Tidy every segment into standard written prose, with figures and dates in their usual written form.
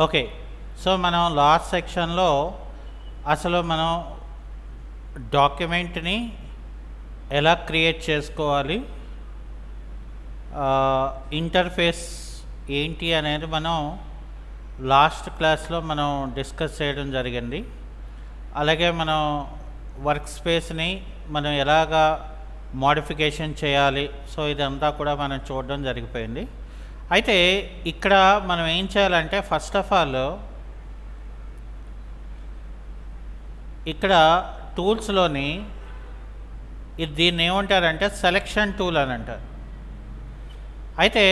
Okay. So, మనం last సెక్షన్‌లో అసలు మనం డాక్యుమెంట్‌ని ఎలా క్రియేట్ చేసుకోవాలి, ఇంటర్ఫేస్ ఏంటి అనేది మనం లాస్ట్ క్లాస్‌లో మనం డిస్కస్ చేయడం జరిగింది. అలాగే మనం వర్క్ స్పేస్‌ని మనం ఎలాగా మోడిఫికేషన్ చేయాలి, సో ఇదంతా కూడా మనం చూడడం జరిగిపోయింది. అయితే ఇక్కడ మనం ఏం చేయాలంటే ఫస్ట్ ఆఫ్ ఆల్ ఇక్కడ టూల్స్‌లోని దీన్ని ఏమంటారంటే సెలెక్షన్ టూల్ అని అంటారు. అయితే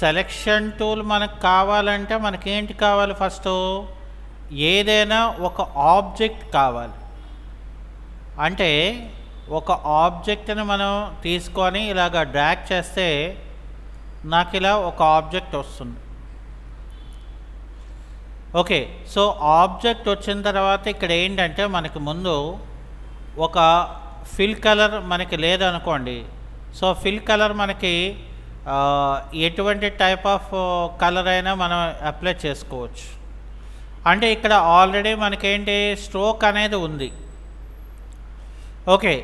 సెలెక్షన్ టూల్ మనకు కావాలంటే మనకేంటి కావాలి, ఫస్ట్ ఏదైనా ఒక ఆబ్జెక్ట్ కావాలి. అంటే ఒక ఆబ్జెక్ట్ని మనం తీసుకొని ఇలాగ డ్రాగ్ చేస్తే నాకు ఇలా ఒక ఆబ్జెక్ట్ వస్తుంది. ఓకే. సో ఆబ్జెక్ట్ వచ్చిన తర్వాత ఇక్కడ ఏంటంటే మనకి ముందు ఒక ఫిల్ కలర్ మనకి లేదనుకోండి, సో ఫిల్ కలర్ మనకి ఎటువంటి టైప్ ఆఫ్ కలర్ అయినా మనం అప్లై చేసుకోవచ్చు. అంటే ఇక్కడ ఆల్రెడీ మనకేంటి స్ట్రోక్ అనేది ఉంది. ఓకే.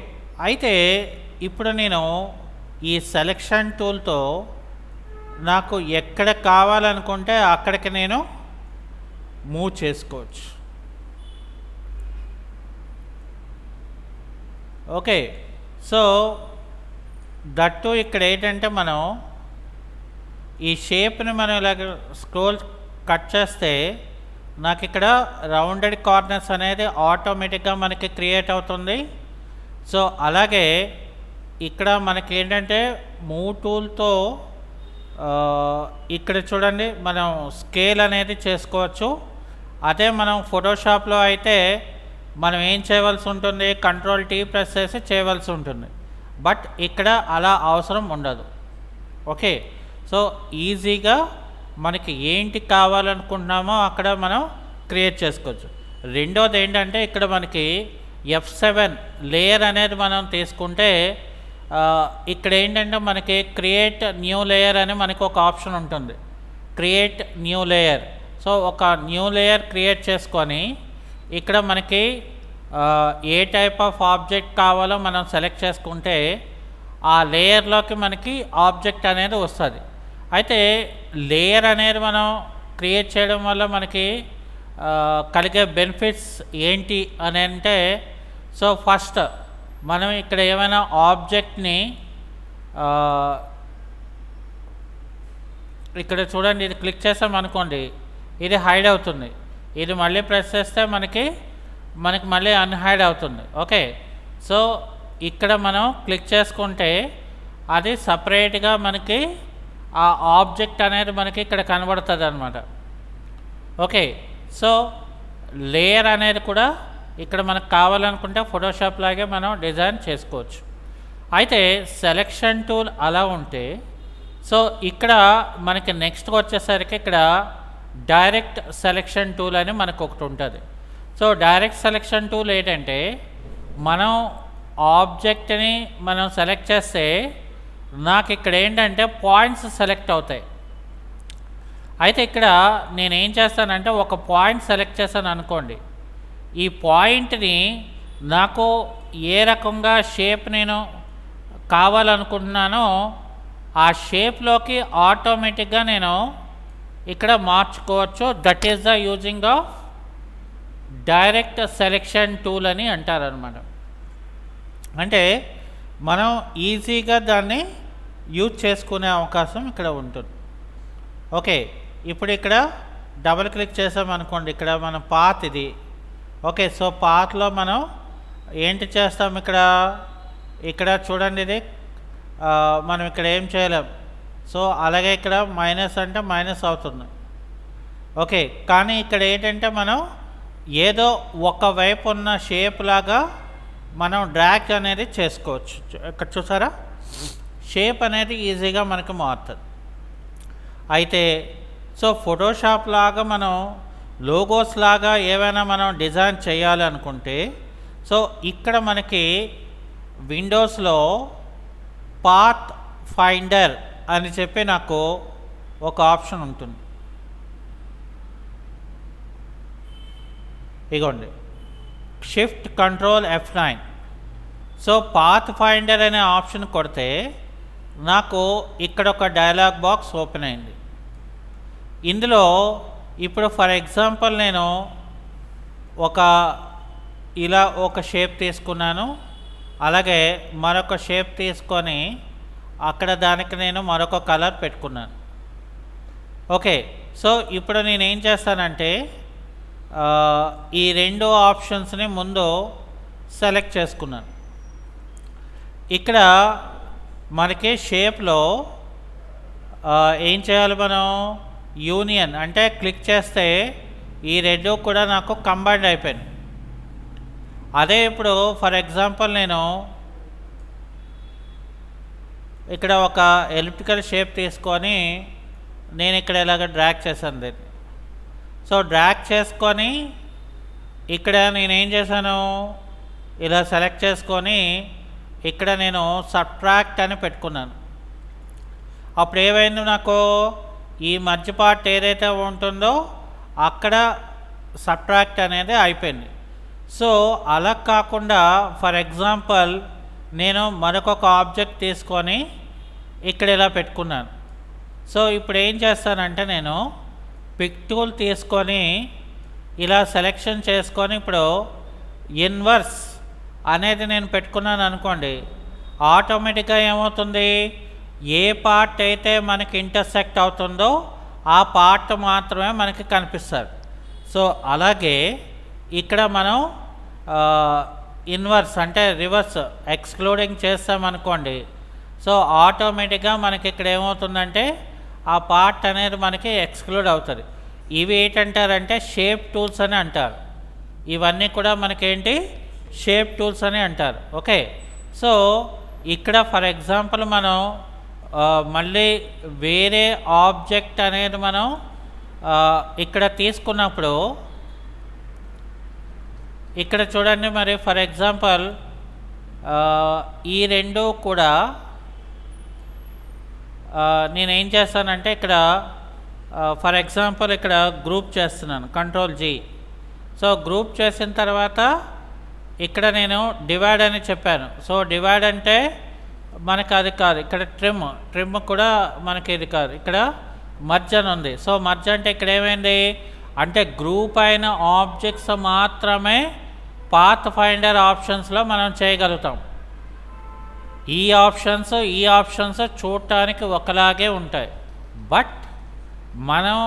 అయితే ఇప్పుడు నేను ఈ సెలెక్షన్ టూల్తో నాకు ఎక్కడ కావాలనుకుంటే అక్కడికి నేను మూవ్ చేసుకోవచ్చు. ఓకే. సో దట్టు ఇక్కడ ఏంటంటే మనం ఈ షేప్ని మనం ఇలాగ స్క్రోల్ కట్ చేస్తే నాకు ఇక్కడ రౌండెడ్ కార్నర్స్ అనేది ఆటోమేటిక్గా మనకి క్రియేట్ అవుతుంది. సో అలాగే ఇక్కడ మనకి ఏంటంటే మూవ్ టూల్తో ఇక్కడ చూడండి మనం స్కేల్ అనేది చేసుకోవచ్చు. అదే మనం ఫోటోషాప్లో అయితే మనం ఏం చేయవలసి ఉంటుంది, Ctrl+T ప్రెస్ చేసి చేయవలసి ఉంటుంది. బట్ ఇక్కడ అలా అవసరం ఉండదు. ఓకే. సో ఈజీగా మనకి ఏంటి కావాలనుకుంటున్నామో అక్కడ మనం క్రియేట్ చేసుకోవచ్చు. రెండోది ఏంటంటే ఇక్కడ మనకి F7 లేయర్ అనేది మనం తీసుకుంటే ఇక్కడ ఏంటంటే మనకి క్రియేట్ న్యూ లేయర్ అని మనకు ఒక ఆప్షన్ ఉంటుంది. Create new layer. సో ఒక న్యూ లేయర్ క్రియేట్ చేసుకొని ఇక్కడ మనకి ఏ టైప్ ఆఫ్ ఆబ్జెక్ట్ కావాలో మనం సెలెక్ట్ చేసుకుంటే ఆ లేయర్లోకి మనకి ఆబ్జెక్ట్ అనేది వస్తుంది. అయితే లేయర్ అనేది మనం క్రియేట్ చేయడం వల్ల మనకి కలిగే బెనిఫిట్స్ ఏంటి అని అంటే, సో ఫస్ట్ మనం ఇక్కడ ఏమైనా ఆబ్జెక్ట్ని ఇక్కడ చూడండి, ఇది క్లిక్ చేసాం అనుకోండి, ఇది హైడ్ అవుతుంది. ఇది మళ్ళీ ప్రెస్ చేస్తే మనకి మళ్ళీ అన్హైడ్ అవుతుంది. ఓకే. సో ఇక్కడ మనం క్లిక్ చేసుకుంటే అది సపరేట్గా మనకి ఆ ఆబ్జెక్ట్ అనేది మనకి ఇక్కడ కనబడుతుంది అన్నమాట. ఓకే. సో లేయర్ అనేది కూడా ఇక్కడ మనకు కావాలనుకుంటే ఫోటోషాప్ లాగే మనం డిజైన్ చేసుకోవచ్చు. అయితే సెలెక్షన్ టూల్ అలా ఉంటే, సో ఇక్కడ మనకి నెక్స్ట్ వచ్చేసరికి ఇక్కడ డైరెక్ట్ సెలెక్షన్ టూల్ అని మనకు ఒకటి ఉంటుంది. సో డైరెక్ట్ సెలెక్షన్ టూల్ ఏంటంటే మనం ఆబ్జెక్ట్ని మనం సెలెక్ట్ చేస్తే నాకు ఇక్కడ ఏంటంటే పాయింట్స్ సెలెక్ట్ అవుతాయి. అయితే ఇక్కడ నేనేం చేస్తానంటే ఒక పాయింట్ సెలెక్ట్ చేశాను అనుకోండి, ఈ పాయింట్ని నాకు ఏ రకంగా షేప్ నేను కావాలనుకుంటున్నానో ఆ షేప్లోకి ఆటోమేటిక్గా నేను ఇక్కడ మార్చుకోవచ్చు. That is the using of direct selection tool అని అంటారనమాట. అంటే మనం ఈజీగా దాన్ని యూజ్ చేసుకునే అవకాశం ఇక్కడ ఉంటుంది. ఓకే. ఇప్పుడు ఇక్కడ డబుల్ క్లిక్ చేసామనుకోండి, ఇక్కడ మన పాత్ ఇది. ఓకే. సో పాత్లో మనం ఏంటి చేస్తాం, ఇక్కడ చూడండి, ఇది మనం ఇక్కడ ఏం చేయలేం. సో అలాగే ఇక్కడ మైనస్ అంటే మైనస్ అవుతుంది. ఓకే. కానీ ఇక్కడ ఏంటంటే మనం ఏదో ఒకవైపు ఉన్న షేప్ లాగా మనం డ్రాగ్ అనేది చేసుకోవచ్చు. ఇక్కడ చూసారా, షేప్ అనేది ఈజీగా మనకు మారుతుంది. అయితే సో ఫోటోషాప్ లాగా మనం లోగోస్ లాగా ఏవైనా మనం డిజైన్ చేయాలి అనుకుంటే, సో ఇక్కడ మనకి విండోస్లో పాత్ ఫైండర్ అని చెప్పి నాకు ఒక ఆప్షన్ ఉంటుంది. ఇగోండి shift control F9. So path finder అనే ఆప్షన్ కొడితే నాకు ఇక్కడ ఒక డైలాగ్ బాక్స్ ఓపెన్ అయింది. ఇందులో ఇప్పుడు ఫర్ ఎగ్జాంపుల్ నేను ఇలా ఒక షేప్ తీసుకున్నాను, అలాగే మరొక షేప్ తీసుకొని అక్కడ దానికి నేను మరొక కలర్ పెట్టుకున్నాను. ఓకే, సో ఇప్పుడు నేను ఏం చేస్తానంటే ఈ రెండు ఆప్షన్స్ని ముందు సెలెక్ట్ చేసుకున్నాను. ఇక్కడ మనకి షేప్లో ఏం చేయాలి, మనం యూనియన్ అంటే క్లిక్ చేస్తే ఈ రెండు కూడా నాకు కంబైండ్ అయిపోయింది. అదే ఇప్పుడు ఫర్ ఎగ్జాంపుల్ నేను ఇక్కడ ఒక ఎలిప్టికల్ షేప్ తీసుకొని నేను ఇక్కడ ఇలాగ డ్రాగ్ చేశాను దీన్ని. సో డ్రాగ్ చేసుకొని ఇక్కడ నేనేం చేశాను, ఇలా సెలెక్ట్ చేసుకొని ఇక్కడ నేను సబ్ట్రాక్ట్ అని పెట్టుకున్నాను. అప్పుడు ఏమైంది, నాకు ఈ మధ్య పార్ట్ ఏదైతే ఉంటుందో అక్కడ సబ్ట్రాక్ట్ అనేది అయిపోయింది. సో అలా కాకుండా ఫర్ ఎగ్జాంపుల్ నేను మరొక ఆబ్జెక్ట్ తీసుకొని ఇక్కడ ఇలా పెట్టుకున్నాను. సో ఇప్పుడు ఏం చేస్తానంటే నేను పిక్ టూల్ తీసుకొని ఇలా సెలెక్షన్ చేసుకొని ఇప్పుడు ఇన్వర్స్ అనేది నేను పెట్టుకున్నాను అనుకోండి, ఆటోమేటిక్గా ఏమవుతుంది, ఏ పార్ట్ అయితే మనకి ఇంటర్సెక్ట్ అవుతుందో ఆ పార్ట్ మాత్రమే మనకి కనిపిస్తుంది. సో అలాగే ఇక్కడ మనం ఇన్వర్స్ అంటే రివర్స్ ఎక్స్క్లూడింగ్ చేస్తామనుకోండి, సో ఆటోమేటిక్గా మనకి ఇక్కడ ఏమవుతుందంటే ఆ పార్ట్ అనేది మనకి ఎక్స్క్లూడ్ అవుతుంది. ఇవి ఏంటంటారంటే షేప్ టూల్స్ అని అంటారు. ఇవన్నీ కూడా మనకేంటి, షేప్ టూల్స్ అని అంటారు. ఓకే, సో ఇక్కడ ఫర్ ఎగ్జాంపుల్ మనం మళ్ళీ వేరే ఆబ్జెక్ట్ అనేది మనం ఇక్కడ తీసుకున్నప్పుడు ఇక్కడ చూడండి, మరి ఫర్ ఎగ్జాంపుల్ ఈ రెండు కూడా నేనేం చేస్తానంటే ఇక్కడ ఫర్ ఎగ్జాంపుల్ ఇక్కడ గ్రూప్ చేస్తున్నాను, Ctrl G. సో గ్రూప్ చేసిన తర్వాత ఇక్కడ నేను డివైడ్ అని చెప్పాను. సో డివైడ్ అంటే మనకు అది కాదు, ఇక్కడ ట్రిమ్ కూడా మనకి ఇది కాదు, ఇక్కడ మర్జ్ అని ఉంది. సో మర్జ్ అంటే ఇక్కడ ఏమైంది అంటే గ్రూప్ అయిన ఆబ్జెక్ట్స్ మాత్రమే పాత్ ఫైండర్ ఆప్షన్స్లో మనం చేయగలుగుతాం. ఈ ఆప్షన్స్ చూడటానికి ఒకలాగే ఉంటాయి, బట్ మనం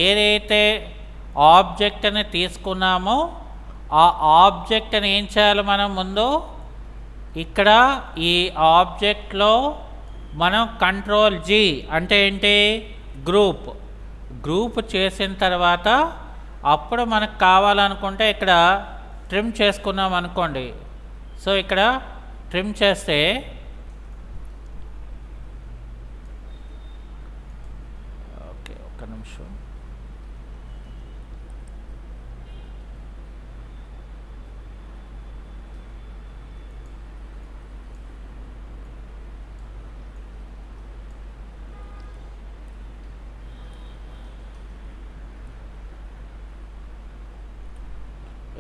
ఏదైతే ఆబ్జెక్ట్ని తీసుకున్నామో ఆ ఆబ్జెక్ట్ని ఏం చేయాలి, మనం ముందు ఇక్కడ ఈ ఆబ్జెక్ట్లో మనం Ctrl G అంటే ఏంటి, గ్రూప్ చేసిన తర్వాత అప్పుడు మనకు కావాలనుకుంటే ఇక్కడ ట్రిమ్ చేసుకున్నాం అనుకోండి. సో ఇక్కడ ట్రిమ్ చేస్తే ఓకే, ఒక్క నిమిషం.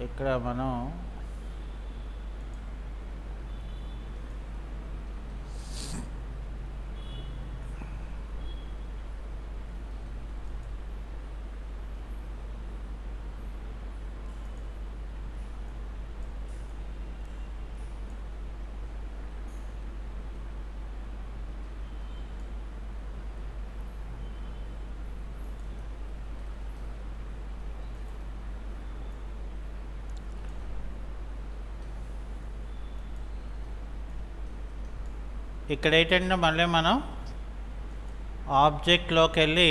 ఇక్కడ మనం ఇక్కడ ఏంటంటే మళ్ళీ మనం ఆబ్జెక్ట్లోకి వెళ్ళి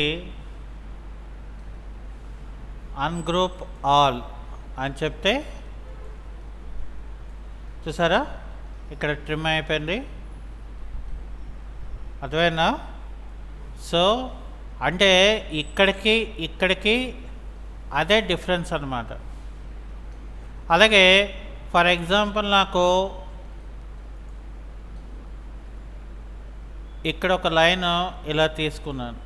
అన్గ్రూప్ ఆల్ అని చెప్తే చూసారా ఇక్కడ ట్రిమ్ అయిపోయింది, అర్థమైందా? సో అంటే ఇక్కడికి అదే డిఫరెన్స్ అన్నమాట. అలాగే ఫర్ ఎగ్జాంపుల్ నాకు ఇక్కడ ఒక లైన్ ఇలా తీసుకున్నాను.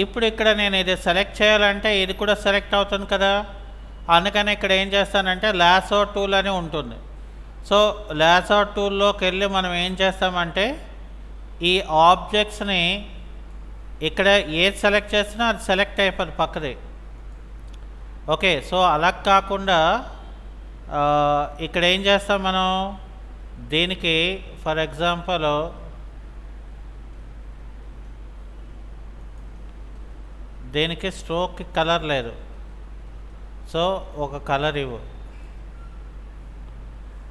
ఇప్పుడు ఇక్కడ నేను ఇది సెలెక్ట్ చేయాలంటే ఇది కూడా సెలెక్ట్ అవుతుంది కదా. అందుకని ఇక్కడ ఏం చేస్తానంటే లాసో టూల్ అని ఉంటుంది. సో లాసో టూల్లోకి వెళ్ళి మనం ఏం చేస్తామంటే ఈ ఆబ్జెక్ట్స్ని ఇక్కడ ఏది సెలెక్ట్ చేసినా అది సెలెక్ట్ అయిపోతుంది పక్కది. ఓకే, సో అలా కాకుండా ఇక్కడ ఏం చేస్తాం మనం, దీనికి ఫర్ ఎగ్జాంపుల్ దీనికి స్ట్రోక్కి కలర్ లేదు, సో ఒక కలర్ ఇవ్వు.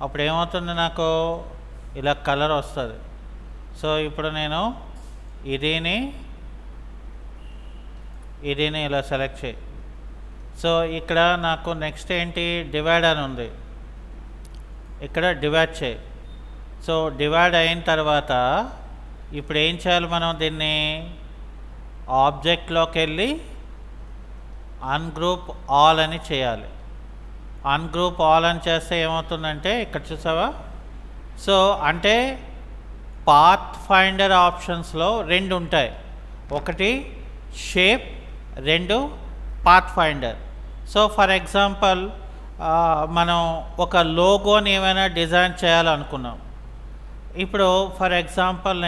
అప్పుడు ఏమవుతుంది, నాకు ఇలా కలర్ వస్తుంది. సో ఇప్పుడు నేను ఇదిని ఇలా సెలెక్ట్ చేయి. సో ఇక్కడ నాకు నెక్స్ట్ ఏంటి, డివైడ్ అని ఉంది, ఇక్కడ డివైడ్ చేయి. సో డివైడ్ అయిన తర్వాత ఇప్పుడు ఏం చేయాలి, మనం దీన్ని ఆబ్జెక్ట్లోకి వెళ్ళి అన్గ్రూప్ ఆల్ అని చేయాలి. అన్గ్రూప్ ఆల్ అని చేస్తే ఏమవుతుందంటే ఇక్కడ చూసావా, సో అంటే పాత్ ఫైండర్ ఆప్షన్స్లో రెండు ఉంటాయి, ఒకటి షేప్, రెండు path finder. So for example మనం ఒక లోగోని ఏమైనా డిజైన్ చేయాలనుకున్నాం. ఇప్పుడు ఫర్ ఎగ్జాంపుల్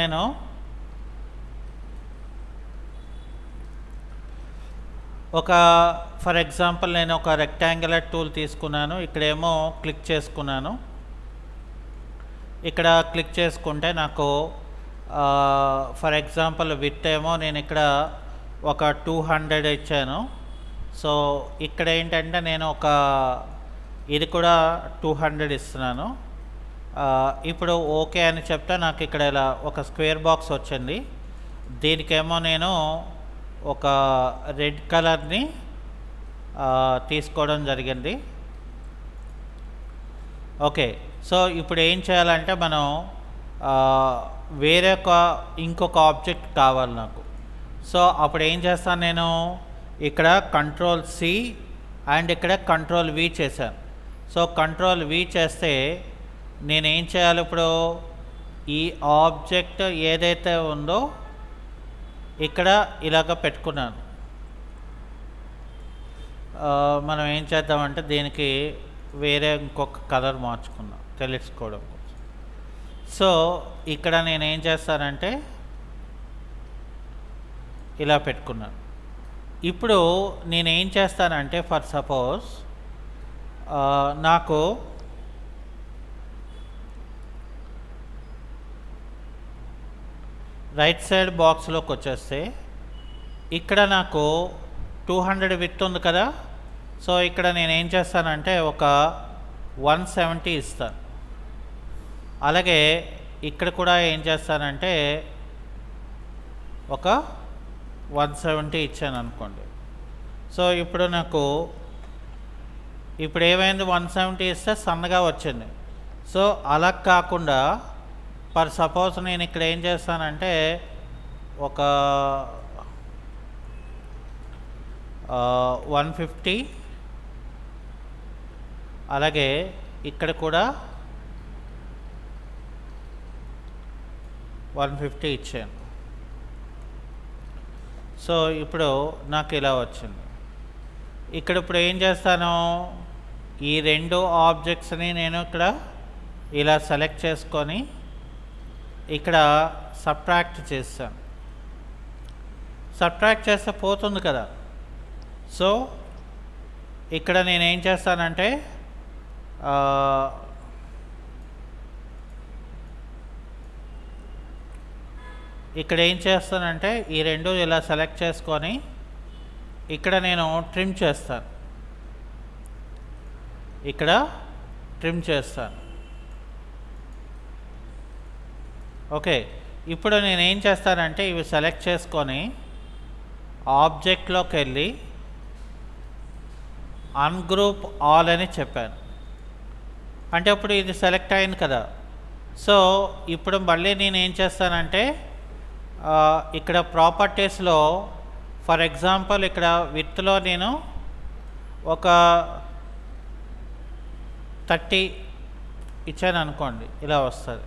నేను ఒక రెక్టాంగులర్ టూల్ తీసుకున్నాను. ఇక్కడేమో క్లిక్ చేసుకున్నాను. ఇక్కడ క్లిక్ చేసుకుంటే నాకు ఫర్ ఎగ్జాంపుల్ విత్ ఏమో నేను ఇక్కడ ఒక 200 ఇచ్చాను. సో ఇక్కడ ఏంటంటే నేను ఇది కూడా 200 ఇస్తున్నాను. ఇప్పుడు ఓకే అని చెప్తే నాకు ఇక్కడ ఇలా ఒక స్క్వేర్ బాక్స్ వచ్చింది. దీనికేమో నేను ఒక రెడ్ కలర్ని తీసుకోవడం జరిగింది. ఓకే, సో ఇప్పుడు ఏం చేయాలంటే మనం ఇంకొక ఆబ్జెక్ట్ కావాలి నాకు. సో అప్పుడు ఏం చేస్తాను, నేను ఇక్కడ Ctrl+C అండ్ ఇక్కడ Ctrl+V చేశాను. సో Ctrl+V చేస్తే నేనేం చేయాలి, ఇప్పుడు ఈ ఆబ్జెక్ట్ ఏదైతే ఉందో ఇక్కడ ఇలాగ పెట్టుకున్నాను. మనం ఏం చేద్దామంటే దీనికి వేరే ఇంకొక కలర్ మార్చుకుందాం తెలుసుకోవడం కోసం. సో ఇక్కడ నేనేం చేస్తానంటే ఇలా పెట్టుకున్నాను. ఇప్పుడు నేనేం చేస్తానంటే ఫర్ సపోజ్ నాకు రైట్ సైడ్ బాక్స్లోకి వచ్చేస్తే ఇక్కడ నాకు 200 విత్ ఉంది కదా. సో ఇక్కడ నేనేం చేస్తానంటే ఒక 170 ఇస్తాను. అలాగే ఇక్కడ కూడా ఏం చేస్తానంటే ఒక 170 ఇచ్చాను అనుకోండి. సో ఇప్పుడు నాకు ఏమైంది, 170 ఇస్తే సన్నగా వచ్చింది. సో అలా కాకుండా ఫర్ సపోజ్ నేను ఇక్కడ ఏం చేస్తానంటే ఒక 150, అలాగే ఇక్కడ కూడా 150 ఇచ్చాను. సో ఇప్పుడు నాకు ఇలా వచ్చింది. ఇక్కడ ఇప్పుడు ఏం చేస్తాను, ఈ రెండు ఆబ్జెక్ట్స్ని నేను ఇక్కడ ఇలా సెలెక్ట్ చేసుకొని ఇక్కడ సబ్ట్రాక్ట్ చేస్తాను. సబ్ట్రాక్ట్ చేస్తే పోతుంది కదా. సో ఇక్కడ నేనేం చేస్తానంటే ఇక్కడ ఏం చేస్తానంటే ఈ రెండు ఇలా సెలెక్ట్ చేసుకొని ఇక్కడ నేను ట్రిమ్ చేస్తాను. ఇక్కడ ట్రిమ్ చేస్తాను. ఓకే, ఇప్పుడు నేనేం చేస్తానంటే ఇవి సెలెక్ట్ చేసుకొని ఆబ్జెక్ట్లోకి వెళ్ళి అన్గ్రూప్ ఆల్ అని చెప్పాను. అంటే ఇప్పుడు ఇది సెలెక్ట్ అయింది కదా. సో ఇప్పుడు మళ్ళీ నేను ఏం చేస్తానంటే ఇక్కడ ప్రాపర్టీస్లో ఫర్ ఎగ్జాంపుల్ ఇక్కడ విత్లో నేను ఒక 30 ఇచ్చాను అనుకోండి, ఇలా వస్తుంది.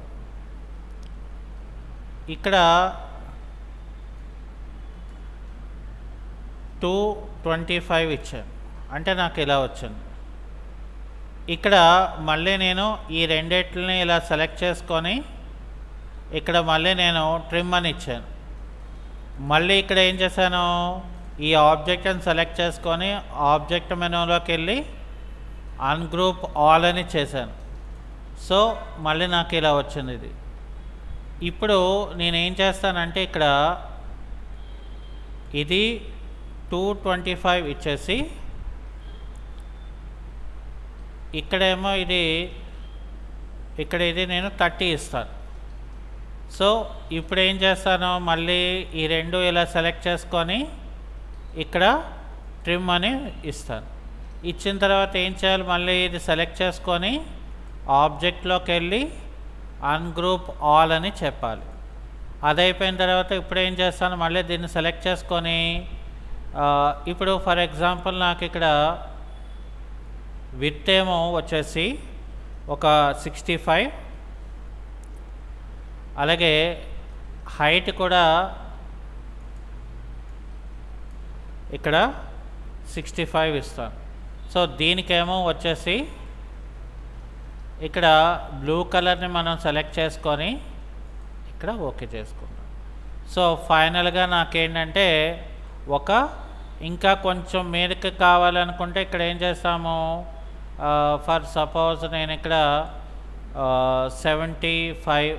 ఇక్కడ 225 ఇచ్చాను అంటే నాకు ఇలా వచ్చింది. ఇక్కడ మళ్ళీ నేను ఈ రెండిట్లని ఇలా సెలెక్ట్ చేసుకొని ఇక్కడ మళ్ళీ నేను ట్రిమ్ అని ఇచ్చాను. మళ్ళీ ఇక్కడ ఏం చేశాను, ఈ ఆబ్జెక్ట్ని సెలెక్ట్ చేసుకొని ఆబ్జెక్ట్ మెనూలోకి వెళ్ళి అన్గ్రూప్ ఆల్ అని చేశాను. సో మళ్ళీ నాకు ఇలా వచ్చింది ఇది. ఇప్పుడు నేనేం చేస్తానంటే ఇక్కడ ఇది 225 ఇచ్చేసి ఇక్కడేమో ఇక్కడ ఇది నేను 30 ఇస్తాను. సో ఇప్పుడు ఏం చేస్తాను, మళ్ళీ ఈ రెండు ఇలా సెలెక్ట్ చేసుకొని ఇక్కడ ట్రిమ్ అని ఇస్తాను. ఇచ్చిన తర్వాత ఏం చేయాలి, మళ్ళీ ఇది సెలెక్ట్ చేసుకొని ఆబ్జెక్ట్లోకి వెళ్ళి అన్గ్రూప్ ఆల్ అని చెప్పాలి. అది అయిపోయిన తర్వాత ఇప్పుడు ఏం చేస్తాను, మళ్ళీ దీన్ని సెలెక్ట్ చేసుకొని ఇప్పుడు ఫర్ ఎగ్జాంపుల్ నాకు ఇక్కడ విడ్త్ ఏమో వచ్చేసి ఒక 65, అలాగే హైట్ కూడా ఇక్కడ 65 ఇస్తాను. సో దీనికేమో వచ్చేసి ఇక్కడ బ్లూ కలర్ని మనం సెలెక్ట్ చేసుకొని ఇక్కడ ఓకే చేసుకుంటాం. సో ఫైనల్గా నాకేంటంటే ఇంకా కొంచెం మీదకి కావాలనుకుంటే ఇక్కడ ఏం చేస్తాము, ఫర్ సపోజ్ నేను ఇక్కడ 75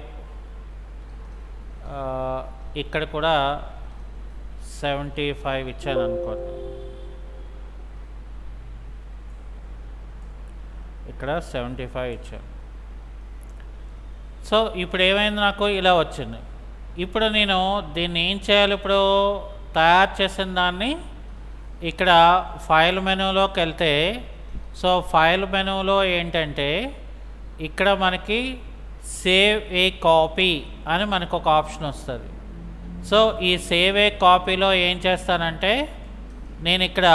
ఇక్కడ కూడా 75 ఇచ్చాను అనుకోండి, ఇక్కడ 75 ఇచ్చాను. సో ఇప్పుడు ఏమైంది, నాకు ఇలా వచ్చింది. ఇప్పుడు నేను దీన్ని ఏం చేయాలి, ఇప్పుడు తయారు చేసిన దాన్ని ఇక్కడ ఫైల్ మెనూలోకి వెళ్తే, సో ఫైల్ మెనూలో ఏంటంటే ఇక్కడ మనకి సేవ్ ఏ కాపీ అని మనకు ఒక ఆప్షన్ వస్తుంది. సో ఈ సేవ్ ఏ కాపీలో ఏం చేస్తానంటే నేను ఇక్కడ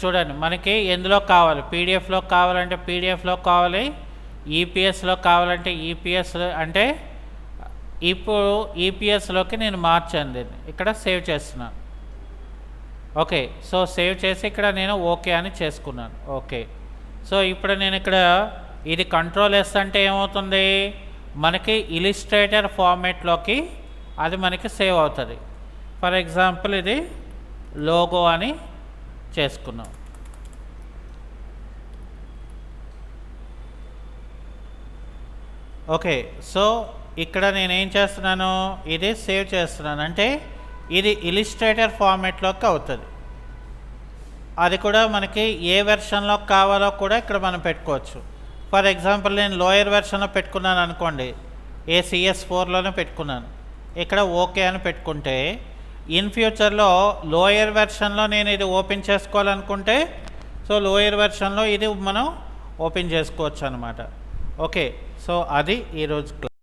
చూడండి, మనకి ఎందులో కావాలి, పీడిఎఫ్లో కావాలంటే పీడిఎఫ్లో కావాలి, ఈపీఎస్లో కావాలంటే ఈపీఎస్, అంటే ఇప్పుడు ఈపీఎస్లోకి నేను మార్చాను, దీన్ని ఇక్కడ సేవ్ చేస్తున్నాను. ఓకే, సో సేవ్ చేసి ఇక్కడ నేను ఓకే అని చేసుకున్నాను. ఓకే, సో ఇప్పుడు నేను ఇక్కడ ఇది కంట్రోల్ ఎస్ అంటే ఏమవుతుంది, మనకి ఇలిస్ట్రేటర్ ఫార్మేట్లోకి అది మనకి సేవ్ అవుతుంది. ఫర్ ఎగ్జాంపుల్ ఇది లోగో అని చేసుకున్నాం. ఓకే, సో ఇక్కడ నేనేం చేస్తున్నాను, ఇది సేవ్ చేస్తున్నాను, అంటే ఇది ఇలిస్ట్రేటర్ ఫార్మేట్లోకి అవుతుంది. అది కూడా మనకి ఏ వెర్షన్లో కావాలో కూడా ఇక్కడ మనం పెట్టుకోవచ్చు. ఫర్ ఎగ్జాంపుల్ నేను లోయర్ వెర్షన్లో పెట్టుకున్నాను అనుకోండి, CS4లోనే పెట్టుకున్నాను, ఇక్కడ ఓకే అని పెట్టుకుంటే ఇన్ ఫ్యూచర్లో లోయర్ వెర్షన్లో నేను ఇది ఓపెన్ చేసుకోవాలనుకుంటే సో లోయర్ వెర్షన్లో ఇది మనం ఓపెన్ చేసుకోవచ్చు అన్నమాట. ఓకే, సో అది ఈరోజు క్లాస్.